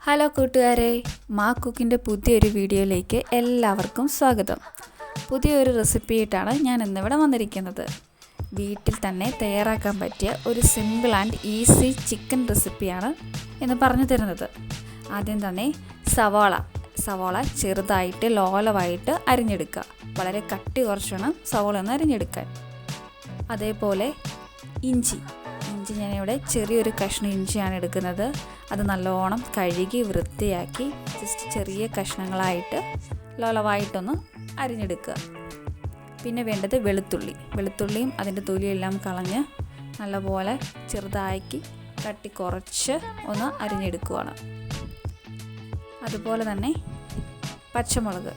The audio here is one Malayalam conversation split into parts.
ഹലോ കൂട്ടുകാരെ, മാ കുക്കിൻ്റെ പുതിയൊരു വീഡിയോയിലേക്ക് എല്ലാവർക്കും സ്വാഗതം. പുതിയൊരു റെസിപ്പിയായിട്ടാണ് ഞാൻ ഇന്നിവിടെ വന്നിരിക്കുന്നത്. വീട്ടിൽ തന്നെ തയ്യാറാക്കാൻ പറ്റിയ ഒരു സിമ്പിൾ ആൻഡ് ഈസി ചിക്കൻ റെസിപ്പിയാണ് എന്ന് പറഞ്ഞു തരുന്നത്. ആദ്യം തന്നെ സവാള ചെറുതായിട്ട് ലോലമായിട്ട് അരിഞ്ഞെടുക്കുക. വളരെ കട്ടി കുറച്ച് വേണം സവാള ഒന്ന് അരിഞ്ഞെടുക്കാൻ. അതേപോലെ ഇഞ്ചി ഞാനിവിടെ ചെറിയൊരു കഷ്ണം ഇഞ്ചിയാണ് എടുക്കുന്നത്. അത് നല്ലോണം കഴുകി വൃത്തിയാക്കി ജസ്റ്റ് ചെറിയ കഷ്ണങ്ങളായിട്ട് ലോലവായിട്ടൊന്ന് അരിഞ്ഞെടുക്കുക. പിന്നെ വേണ്ടത് വെളുത്തുള്ളിയും അതിൻ്റെ തൊലിയെല്ലാം കളഞ്ഞ് നല്ലപോലെ ചെറുതാക്കി കട്ടി കുറച്ച് ഒന്ന് അരിഞ്ഞെടുക്കുകയാണ്. അതുപോലെ തന്നെ പച്ചമുളക്,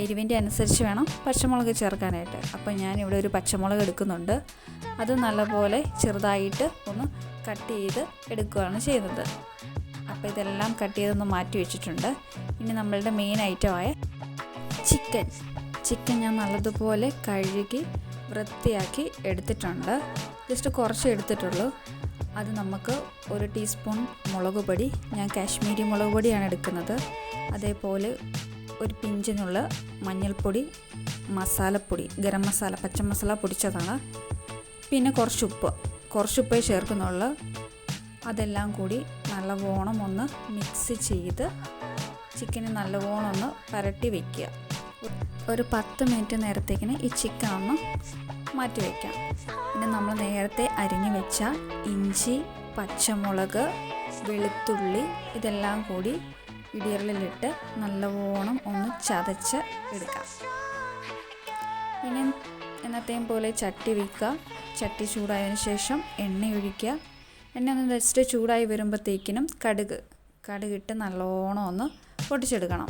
എരിവിൻ്റെ അനുസരിച്ച് വേണം പച്ചമുളക് ചേർക്കാനായിട്ട്. അപ്പോൾ ഞാനിവിടെ ഒരു പച്ചമുളക് എടുക്കുന്നുണ്ട്. അത് നല്ലപോലെ ചെറുതായിട്ട് ഒന്ന് കട്ട് ചെയ്ത് എടുക്കുകയാണ് ചെയ്യുന്നത്. അപ്പോൾ ഇതെല്ലാം കട്ട് ചെയ്തൊന്ന് മാറ്റി വെച്ചിട്ടുണ്ട്. ഇനി നമ്മളുടെ മെയിൻ ഐറ്റമായ ചിക്കൻ ഞാൻ നല്ലതുപോലെ കഴുകി വൃത്തിയാക്കി എടുത്തിട്ടുണ്ട്. ജസ്റ്റ് കുറച്ച് എടുത്തിട്ടുള്ളൂ. അത് നമുക്ക് 1 ടീസ്പൂൺ മുളക് പൊടി, ഞാൻ കാശ്മീരി മുളക് പൊടിയാണ് എടുക്കുന്നത്. അതേപോലെ ഒരു പിഞ്ചിനുള്ള മഞ്ഞൾപ്പൊടി, മസാലപ്പൊടി, ഗരം മസാല, പച്ച മസാല പൊടിച്ചതാണ്. പിന്നെ കുറച്ച് ഉപ്പേ ചേർക്കുന്നുള്ളൂ. അതെല്ലാം കൂടി നല്ലവണ്ണം ഒന്ന് മിക്സ് ചെയ്ത് ചിക്കന് നല്ലവണ്ണം ഒന്ന് പുരട്ടി വയ്ക്കുക. ഒരു 10 മിനിറ്റ് നേരത്തേക്കിന് ഈ ചിക്കൻ ഒന്ന് മാറ്റി വയ്ക്കാം. പിന്നെ നമ്മൾ നേരത്തെ അരിഞ്ഞു വെച്ച ഇഞ്ചി, പച്ചമുളക്, വെളുത്തുള്ളി ഇതെല്ലാം കൂടി ഇടിയറിലിട്ട് നല്ലവണ്ണം ഒന്ന് ചതച്ച് എടുക്കാം. ഇനി എന്നത്തെയും പോലെ ചട്ടി വയ്ക്കുക. ചട്ടി ചൂടായതിനു ശേഷം എണ്ണ ഒഴിക്കുക. എണ്ണ ഒന്ന് ജസ്റ്റ് ചൂടായി വരുമ്പോഴത്തേക്കിനും കടുകിട്ട് നല്ലോണം ഒന്ന് പൊട്ടിച്ചെടുക്കണം.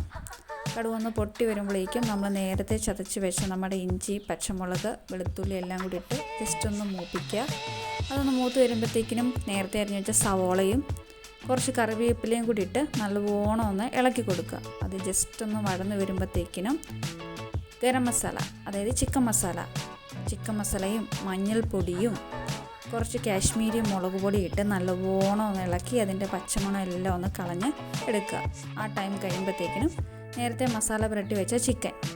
കടുക് ഒന്ന് പൊട്ടി വരുമ്പോഴേക്കും നമ്മൾ നേരത്തെ ചതച്ച് വെച്ച നമ്മുടെ ഇഞ്ചി, പച്ചമുളക്, വെളുത്തുള്ളി എല്ലാം കൂടി ഇട്ട് ജസ്റ്റ് ഒന്ന് മൂപ്പിക്കുക. അതൊന്ന് മൂത്ത് വരുമ്പോഴത്തേക്കിനും നേരത്തെ അരിഞ്ഞ് വെച്ച സവോളയും കുറച്ച് കറിവേപ്പിലയും കൂടി ഇട്ട് നല്ലവണ്ണം ഒന്ന് ഇളക്കി കൊടുക്കുക. അത് ജസ്റ്റ് ഒന്ന് വഴന്ന് വരുമ്പോഴത്തേക്കിനും ഗരം മസാല, അതായത് ചിക്കൻ മസാലയും മഞ്ഞൾപ്പൊടിയും കുറച്ച് കാശ്മീരി മുളക് പൊടി ഇട്ട് നല്ലവണ്ണം ഒന്ന് ഇളക്കി അതിൻ്റെ പച്ചമണം എല്ലാം ഒന്ന് കളഞ്ഞ് എടുക്കുക. ആ ടൈം കഴിയുമ്പോഴത്തേക്കിനും നേരത്തെ മസാല പുരട്ടി വെച്ച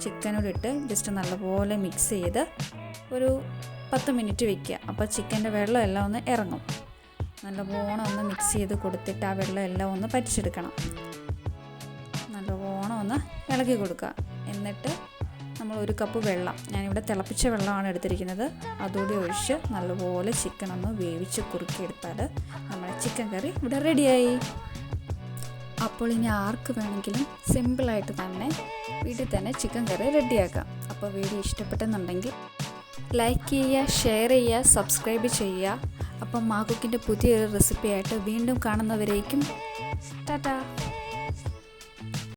ചിക്കനോട് ഇട്ട് ജസ്റ്റ് നല്ലപോലെ മിക്സ് ചെയ്ത് ഒരു 10 മിനിറ്റ് വയ്ക്കുക. അപ്പോൾ ചിക്കൻ്റെ വെള്ളം എല്ലാം ഒന്ന് ഇറങ്ങും. നല്ലവണ്ണം ഒന്ന് മിക്സ് ചെയ്ത് കൊടുത്തിട്ട് ആ വെള്ളം എല്ലാം ഒന്ന് പറ്റിച്ചെടുക്കണം. നല്ലവണ്ണം ഒന്ന് ഇളക്കി കൊടുക്കുക. എന്നിട്ട് നമ്മൾ 1 കപ്പ് വെള്ളം, ഞാനിവിടെ തിളപ്പിച്ച വെള്ളമാണ് എടുത്തിരിക്കുന്നത്, അതുകൂടി ഒഴിച്ച് നല്ലപോലെ ചിക്കൻ ഒന്ന് വേവിച്ച് കുറുക്കിയെടുത്താൽ നമ്മുടെ ചിക്കൻ കറി ഇവിടെ റെഡിയായി. അപ്പോൾ ഇനി ആർക്ക് വേണമെങ്കിലും സിമ്പിളായിട്ട് തന്നെ വീട്ടിൽ തന്നെ ചിക്കൻ കറി റെഡിയാക്കാം. അപ്പോൾ വീഡിയോ ഇഷ്ടപ്പെട്ടെന്നുണ്ടെങ്കിൽ ലൈക്ക് ചെയ്യുക, ഷെയർ ചെയ്യുക, സബ്സ്ക്രൈബ് ചെയ്യുക. അപ്പം മാ കുക്കിൻ്റെ പുതിയൊരു റെസിപ്പിയായിട്ട് വീണ്ടും കാണുന്നവരേക്കും ടാറ്റാ.